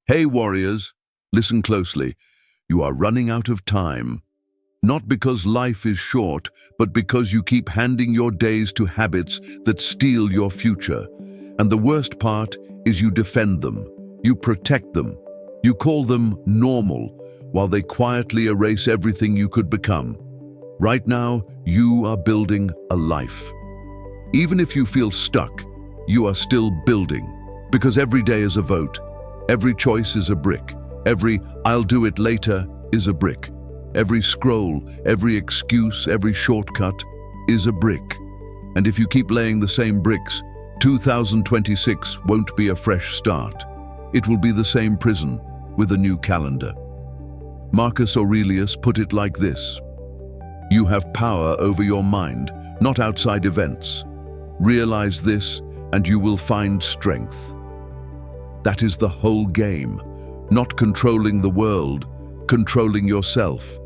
Hey warriors, listen closely. You are running out of time. Not because life is short, but because you keep handing your days to habits that steal your future. And the worst part is you defend them. You protect them. You call them normal, while they quietly erase everything you could become. Right now, you are building a life. Even if you feel stuck, you are still building. Because every day is a vote. Every choice is a brick. Every "I'll do it later" is a brick. Every scroll, every excuse, every shortcut is a brick. And if you keep laying the same bricks, 2026 won't be a fresh start. It will be the same prison with a new calendar. Marcus Aurelius put it like this: "You have power over your mind, not outside events. Realize this, and you will find strength." That is the whole game, not controlling the world, controlling yourself.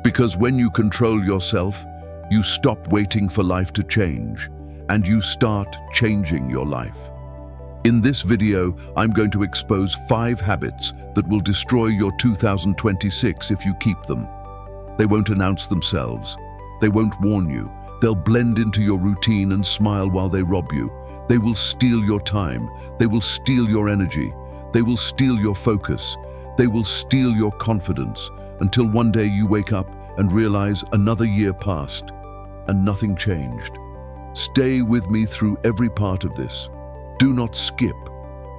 Because when you control yourself, you stop waiting for life to change, and you start changing your life. In this video, I'm going to expose 5 habits that will destroy your 2026 if you keep them. They won't announce themselves. They won't warn you. They'll blend into your routine and smile while they rob you. They will steal your time. They will steal your energy. They will steal your focus. They will steal your confidence until one day you wake up and realize another year passed and nothing changed. Stay with me through every part of this. Do not skip,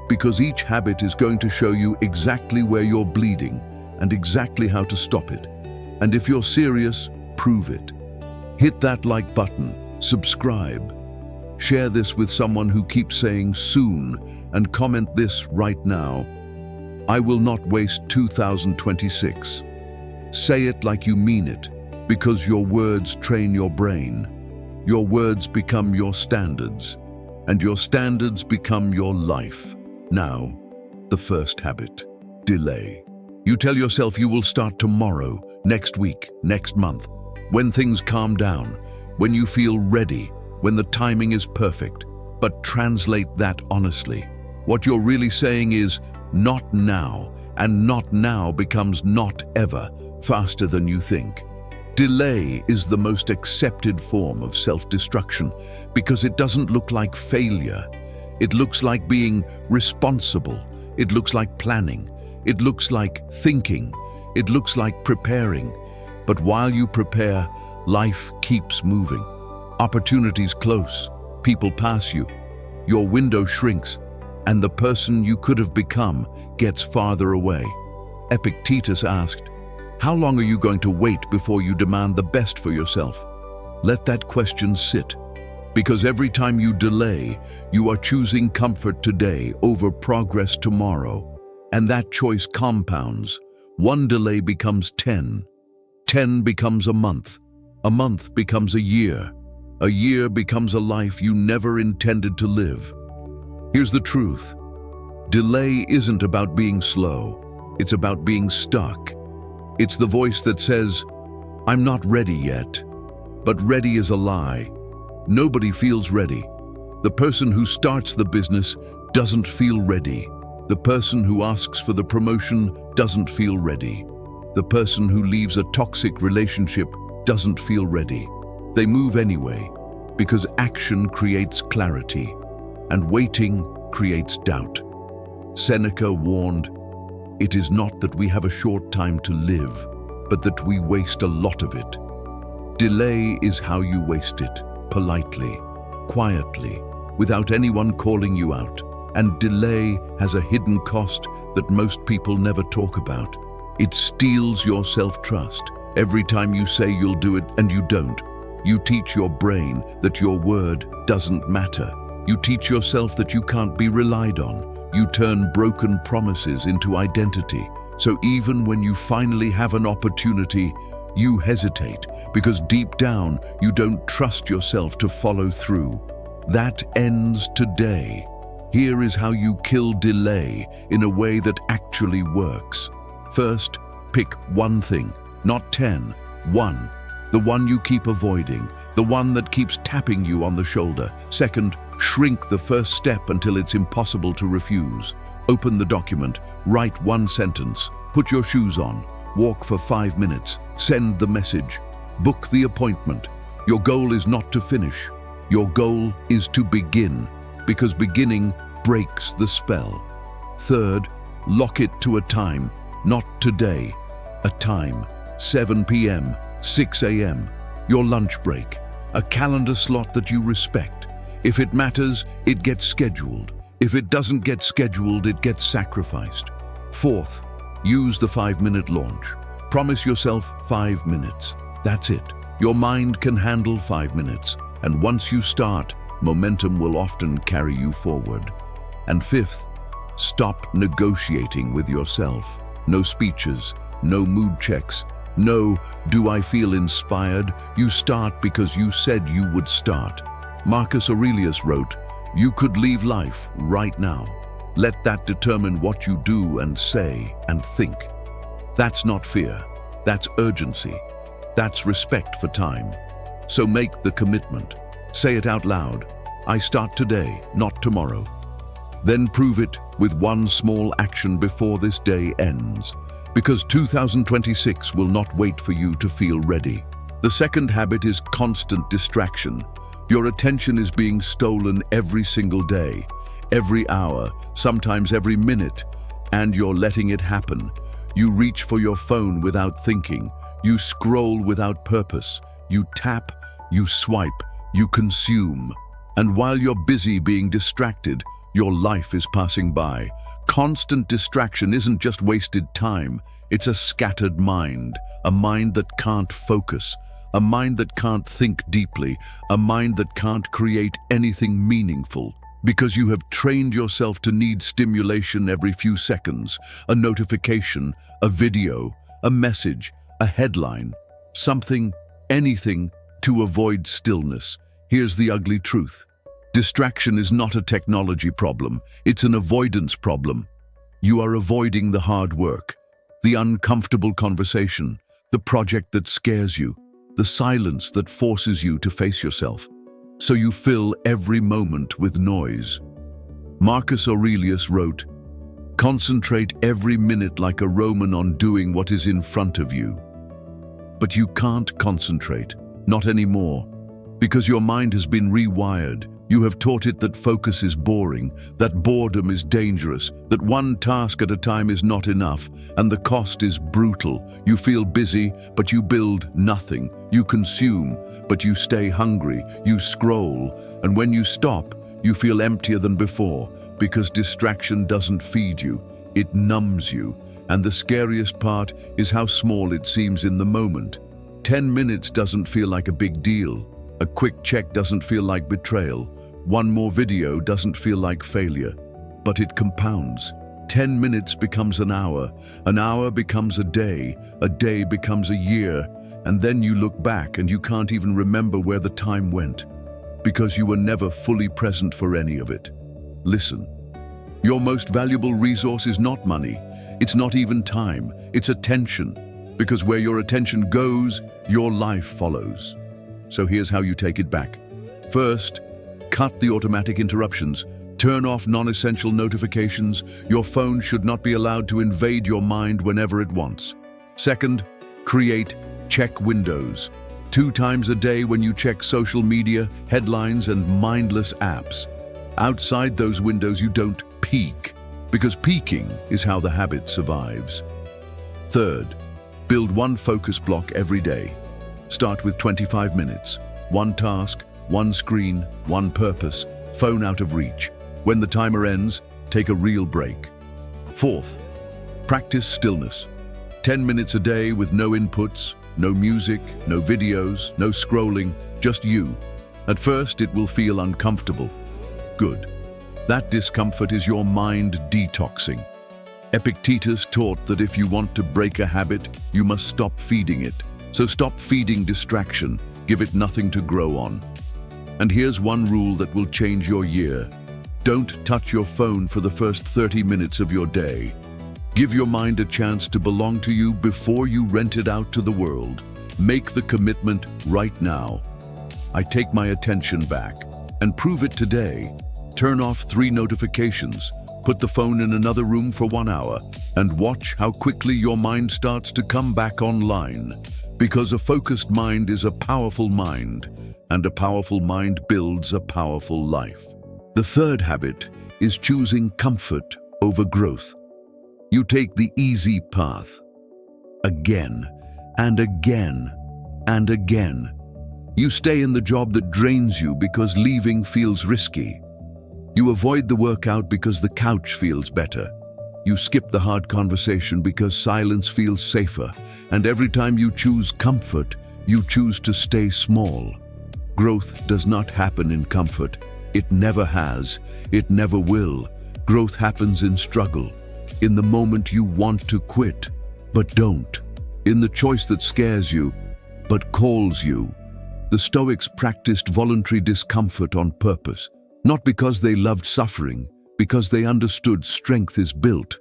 because each habit is going to show you exactly where you're bleeding and exactly how to stop it. And if you're serious, prove it. Hit that like button, subscribe, share this with someone who keeps saying soon, and comment this right now: "I will not waste 2026. Say it like you mean it, because your words train your brain. Your words become your standards, and your standards become your life. Now, the first habit: delay. You tell yourself you will start tomorrow, next week, next month. When things calm down, when you feel ready, when the timing is perfect. But translate that honestly. What you're really saying is not now, and not now becomes not ever, faster than you think. Delay is the most accepted form of self-destruction because it doesn't look like failure. It looks like being responsible. It looks like planning. It looks like thinking. It looks like preparing. But while you prepare, life keeps moving. Opportunities close, people pass you, your window shrinks, and the person you could have become gets farther away. Epictetus asked, "How long are you going to wait before you demand the best for yourself?" Let that question sit, because every time you delay, you are choosing comfort today over progress tomorrow. And that choice compounds. One delay becomes 10. 10 becomes a month becomes a year becomes a life you never intended to live. Here's the truth. Delay isn't about being slow, it's about being stuck. It's the voice that says, "I'm not ready yet." But ready is a lie. Nobody feels ready. The person who starts the business doesn't feel ready. The person who asks for the promotion doesn't feel ready. The person who leaves a toxic relationship doesn't feel ready. They move anyway, because action creates clarity, and waiting creates doubt. Seneca warned, "It is not that we have a short time to live, but that we waste a lot of it." Delay is how you waste it, politely, quietly, without anyone calling you out. And delay has a hidden cost that most people never talk about. It steals your self-trust. Every time you say you'll do it and you don't, you teach your brain that your word doesn't matter. You teach yourself that you can't be relied on. You turn broken promises into identity. So even when you finally have an opportunity, you hesitate because deep down you don't trust yourself to follow through. That ends today. Here is how you kill delay in a way that actually works. First, pick one thing, not 10, one. The one you keep avoiding, the one that keeps tapping you on the shoulder. Second, shrink the first step until it's impossible to refuse. Open the document, write one sentence, put your shoes on, walk for 5 minutes, send the message, book the appointment. Your goal is not to finish. Your goal is to begin, because beginning breaks the spell. Third, lock it to a time, not today. A time, 7 p.m., 6 a.m., your lunch break, a calendar slot that you respect. If it matters, it gets scheduled. If it doesn't get scheduled, it gets sacrificed. Fourth, use the 5-minute launch. Promise yourself 5 minutes. That's it. Your mind can handle 5 minutes, and once you start, momentum will often carry you forward. And fifth, stop negotiating with yourself. No speeches, no mood checks, no "do I feel inspired?" You start because you said you would start. Marcus Aurelius wrote, "You could leave life right now. Let that determine what you do and say and think." That's not fear, that's urgency. That's respect for time. So make the commitment. Say it out loud. I start today, not tomorrow. Then prove it with one small action before this day ends, because 2026 will not wait for you to feel ready. The second habit is constant distraction. Your attention is being stolen every single day, every hour, sometimes every minute, and you're letting it happen. You reach for your phone without thinking. You scroll without purpose. You tap, you swipe, you consume. And while you're busy being distracted, your life is passing by. Constant distraction isn't just wasted time, it's a scattered mind, a mind that can't focus, a mind that can't think deeply, a mind that can't create anything meaningful. Because you have trained yourself to need stimulation every few seconds, a notification, a video, a message, a headline, something, anything, to avoid stillness. Here's the ugly truth. Distraction is not a technology problem, it's an avoidance problem. You are avoiding the hard work, the uncomfortable conversation, the project that scares you, the silence that forces you to face yourself. So you fill every moment with noise. Marcus Aurelius wrote, "Concentrate every minute like a Roman on doing what is in front of you." But you can't concentrate, not anymore, because your mind has been rewired. You have taught it that focus is boring, that boredom is dangerous, that one task at a time is not enough, and the cost is brutal. You feel busy, but you build nothing. You consume, but you stay hungry. You scroll, and when you stop, you feel emptier than before, because distraction doesn't feed you, it numbs you. And the scariest part is how small it seems in the moment. 10 minutes doesn't feel like a big deal. A quick check doesn't feel like betrayal. One more video doesn't feel like failure. But it compounds. 10 minutes becomes an hour becomes a day becomes a year, and then you look back and you can't even remember where the time went, because you were never fully present for any of it. Listen, your most valuable resource is not money, it's not even time, it's attention, because where your attention goes, your life follows. So here's how you take it back. First, cut the automatic interruptions. Turn off non-essential notifications. Your phone should not be allowed to invade your mind whenever it wants. Second, create check windows. 2 times a day when you check social media, headlines, and mindless apps. Outside those windows, you don't peek, because peeking is how the habit survives. Third, build one focus block every day. Start with 25 minutes. One task, one screen, one purpose, phone out of reach. When the timer ends, take a real break. Fourth, practice stillness. 10 minutes a day with no inputs, no music, no videos, no scrolling, just you. At first, it will feel uncomfortable. Good. That discomfort is your mind detoxing. Epictetus taught that if you want to break a habit, you must stop feeding it. So stop feeding distraction, give it nothing to grow on. And here's one rule that will change your year. Don't touch your phone for the first 30 minutes of your day. Give your mind a chance to belong to you before you rent it out to the world. Make the commitment right now. I take my attention back, and prove it today. Turn off 3 notifications. Put the phone in another room for 1 hour and watch how quickly your mind starts to come back online. Because a focused mind is a powerful mind, and a powerful mind builds a powerful life. The third habit is choosing comfort over growth. You take the easy path again and again and again. You stay in the job that drains you because leaving feels risky. You avoid the workout because the couch feels better. You skip the hard conversation because silence feels safer. And every time you choose comfort, you choose to stay small. Growth does not happen in comfort. It never has. It never will. Growth happens in struggle, in the moment you want to quit, but don't, in the choice that scares you, but calls you. The Stoics practiced voluntary discomfort on purpose, not because they loved suffering, because they understood strength is built.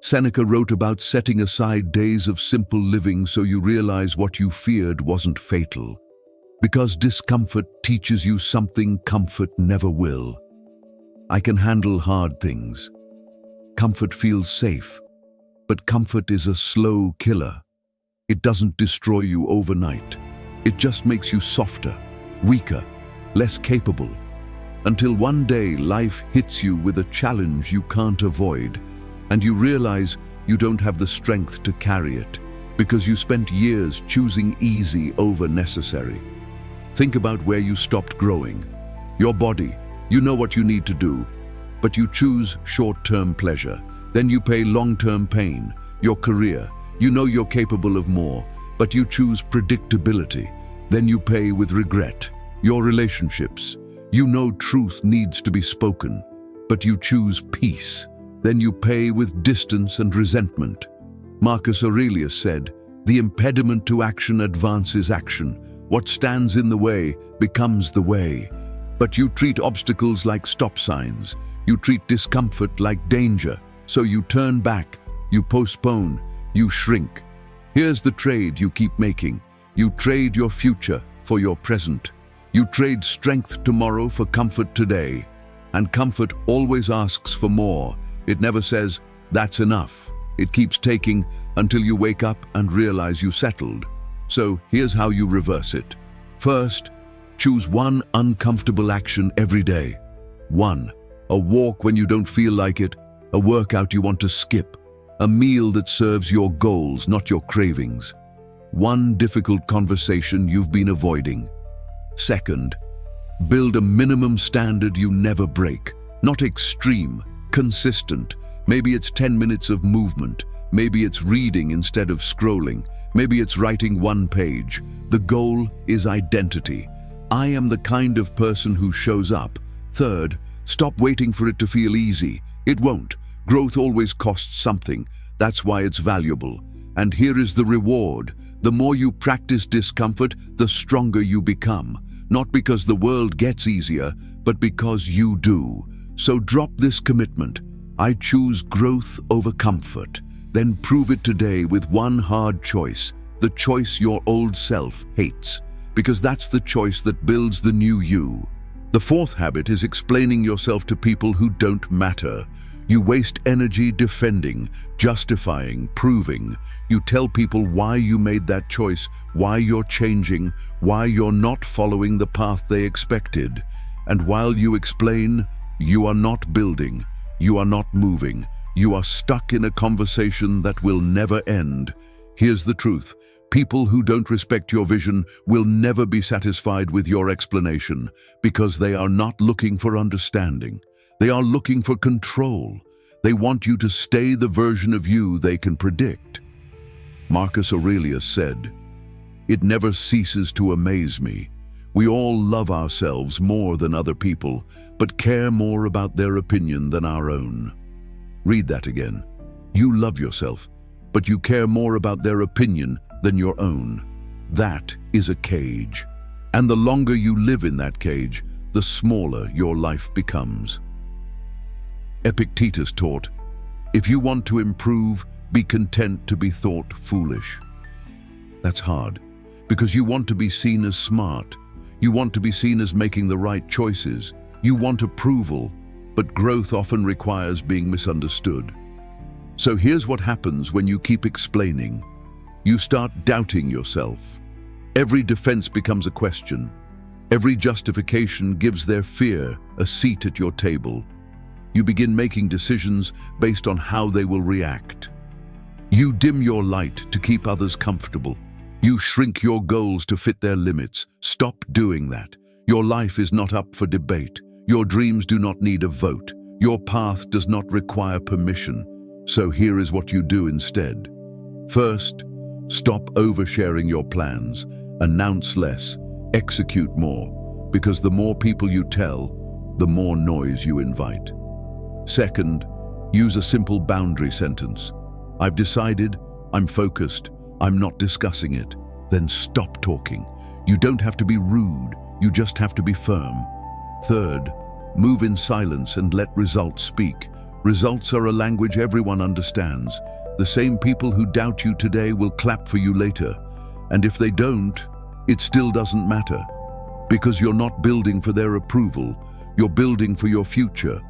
Seneca wrote about setting aside days of simple living so you realize what you feared wasn't fatal. Because discomfort teaches you something comfort never will. I can handle hard things. Comfort feels safe, but comfort is a slow killer. It doesn't destroy you overnight. It just makes you softer, weaker, less capable. Until one day life hits you with a challenge you can't avoid, and you realize you don't have the strength to carry it, because you spent years choosing easy over necessary. Think about where you stopped growing. Your body, you know what you need to do, but you choose short-term pleasure. Then you pay long-term pain. Your career, you know you're capable of more, but you choose predictability. Then you pay with regret. Your relationships, you know truth needs to be spoken, but you choose peace. Then you pay with distance and resentment. Marcus Aurelius said, "The impediment to action advances action. What stands in the way becomes the way." But you treat obstacles like stop signs. You treat discomfort like danger. So you turn back, you postpone, you shrink. Here's the trade you keep making. You trade your future for your present. You trade strength tomorrow for comfort today. And comfort always asks for more. It never says, "That's enough." It keeps taking until you wake up and realize you settled. So here's how you reverse it. First, choose one uncomfortable action every day. One, a walk when you don't feel like it, a workout you want to skip, a meal that serves your goals, not your cravings. One difficult conversation you've been avoiding. Second, build a minimum standard you never break. Not extreme, consistent. Maybe it's 10 minutes of movement. Maybe it's reading instead of scrolling. Maybe it's writing 1 page. The goal is identity. I am the kind of person who shows up. Third, stop waiting for it to feel easy. It won't. Growth always costs something. That's why it's valuable. And here is the reward. The more you practice discomfort, the stronger you become. Not because the world gets easier, but because you do. So drop this commitment. I choose growth over comfort. Then prove it today with one hard choice. The choice your old self hates. Because that's the choice that builds the new you. The fourth habit is explaining yourself to people who don't matter. You waste energy defending, justifying, proving. You tell people why you made that choice, why you're changing, why you're not following the path they expected. And while you explain, you are not building, you are not moving, you are stuck in a conversation that will never end. Here's the truth. People who don't respect your vision will never be satisfied with your explanation because they are not looking for understanding. They are looking for control. They want you to stay the version of you they can predict. Marcus Aurelius said, "It never ceases to amaze me. We all love ourselves more than other people, but care more about their opinion than our own." Read that again. You love yourself, but you care more about their opinion than your own. That is a cage. And the longer you live in that cage, the smaller your life becomes. Epictetus taught, "If you want to improve, be content to be thought foolish." That's hard, because you want to be seen as smart. You want to be seen as making the right choices. You want approval. but growth often requires being misunderstood. So here's what happens when you keep explaining. You start doubting yourself. Every defense becomes a question. Every justification gives their fear a seat at your table. You begin making decisions based on how they will react. You dim your light to keep others comfortable. You shrink your goals to fit their limits. Stop doing that. Your life is not up for debate. Your dreams do not need a vote. Your path does not require permission. So here is what you do instead. First, stop oversharing your plans. Announce less. Execute more. Because the more people you tell, the more noise you invite. Second, use a simple boundary sentence. I've decided, I'm focused, I'm not discussing it. Then stop talking. You don't have to be rude, you just have to be firm. Third, move in silence and let results speak. Results are a language everyone understands. The same people who doubt you today will clap for you later. And if they don't, it still doesn't matter. Because you're not building for their approval, you're building for your future.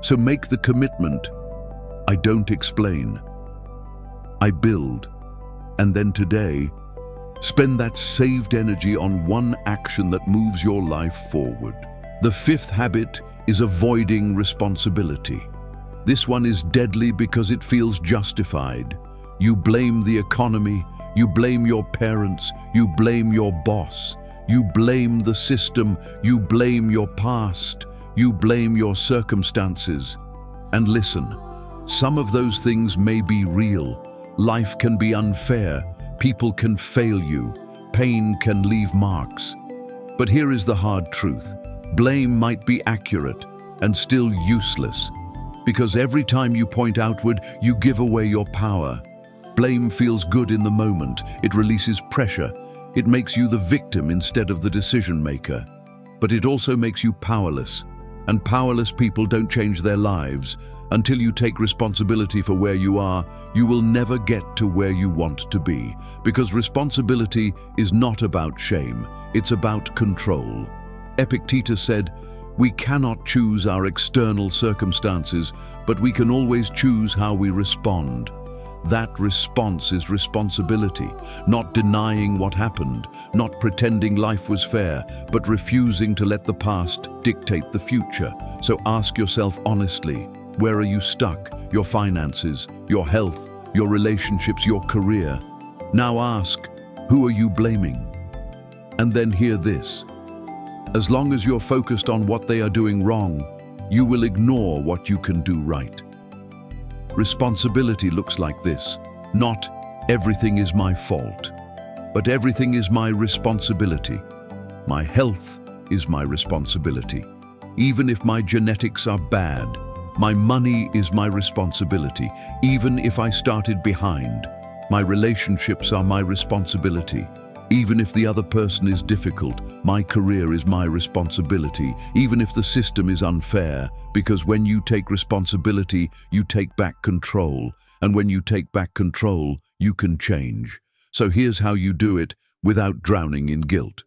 So make the commitment. I don't explain. I build. And then today, spend that saved energy on one action that moves your life forward. The fifth habit is avoiding responsibility. This one is deadly because it feels justified. You blame the economy, you blame your parents, you blame your boss, you blame the system, you blame your past, you blame your circumstances. And listen, some of those things may be real. Life can be unfair, people can fail you, pain can leave marks. But here is the hard truth. Blame might be accurate and still useless, because every time you point outward, you give away your power. Blame feels good in the moment. It releases pressure. It makes you the victim instead of the decision maker. But it also makes you powerless. And powerless people don't change their lives. Until you take responsibility for where you are, you will never get to where you want to be. Because responsibility is not about shame. It's about control. Epictetus said, "We cannot choose our external circumstances, but we can always choose how we respond." That response is responsibility, not denying what happened, not pretending life was fair, but refusing to let the past dictate the future. So ask yourself honestly, where are you stuck? Your finances, your health, your relationships, your career. Now ask, who are you blaming? And then hear this. As long as you're focused on what they are doing wrong, you will ignore what you can do right. Responsibility looks like this. Not everything is my fault, but everything is my responsibility. My health is my responsibility. Even if my genetics are bad, my money is my responsibility. Even if I started behind, my relationships are my responsibility. Even if the other person is difficult, my career is my responsibility. Even if the system is unfair, because when you take responsibility, you take back control. And when you take back control, you can change. So here's how you do it without drowning in guilt.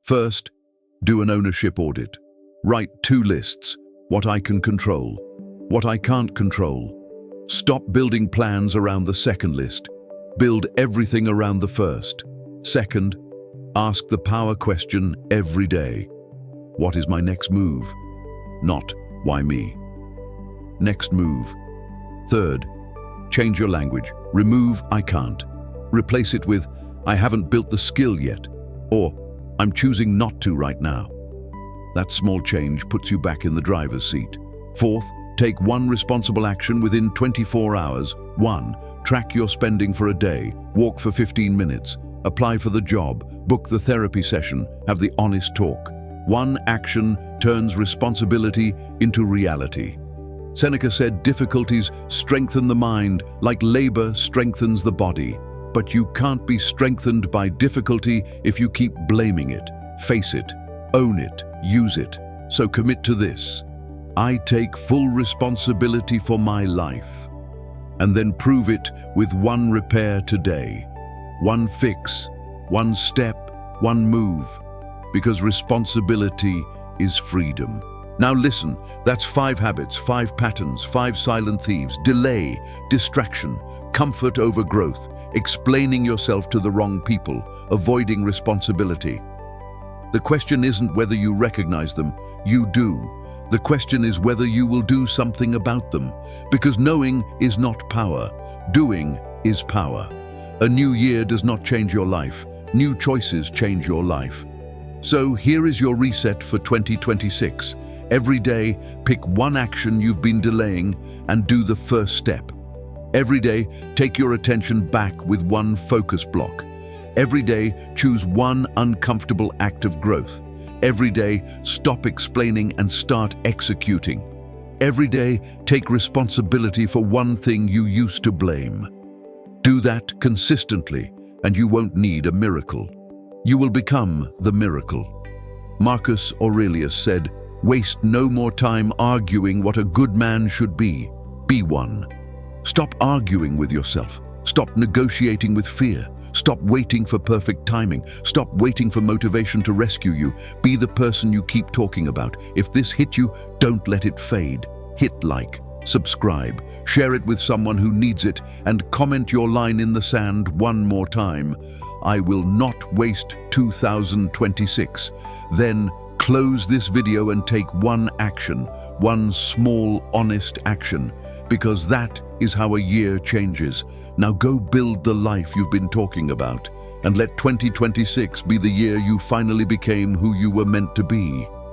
First, do an ownership audit. Write 2 lists: what I can control, what I can't control. Stop building plans around the second list. Build everything around the first. Second, ask the power question every day. What is my next move? Not, why me? Next move. Third, change your language. Remove, I can't. Replace it with, I haven't built the skill yet. Or, I'm choosing not to right now. That small change puts you back in the driver's seat. Fourth, take one responsible action within 24 hours. 1, track your spending for a day. Walk for 15 minutes. Apply for the job, book the therapy session, have the honest talk. One action turns responsibility into reality. Seneca said difficulties strengthen the mind like labor strengthens the body. But you can't be strengthened by difficulty if you keep blaming it. Face it, own it, use it. So commit to this. I take full responsibility for my life. And then prove it with one repair today. One fix, one step, one move, because responsibility is freedom, Now listen, that's 5 habits, 5 patterns, 5 silent thieves: delay, distraction, comfort over growth, explaining yourself to the wrong people, avoiding responsibility. The question isn't whether you recognize them, you do. The question is whether you will do something about them, because knowing is not power, doing is power. A new year does not change your life, new choices change your life. So here is your reset for 2026. Every day, pick one action you've been delaying and do the first step. Every day, take your attention back with one focus block. Every day, choose one uncomfortable act of growth. Every day, stop explaining and start executing. Every day, take responsibility for one thing you used to blame. Do that consistently, and you won't need a miracle. You will become the miracle. Marcus Aurelius said, "Waste no more time arguing what a good man should be. Be one." Stop arguing with yourself. Stop negotiating with fear. Stop waiting for perfect timing. Stop waiting for motivation to rescue you. Be the person you keep talking about. If this hit you, don't let it fade. Hit like, subscribe, share it with someone who needs it, and comment your line in the sand one more time. I will not waste 2026. Then close this video and take one action, one small, honest action, because that is how a year changes. Now go build the life you've been talking about, and let 2026 be the year you finally became who you were meant to be.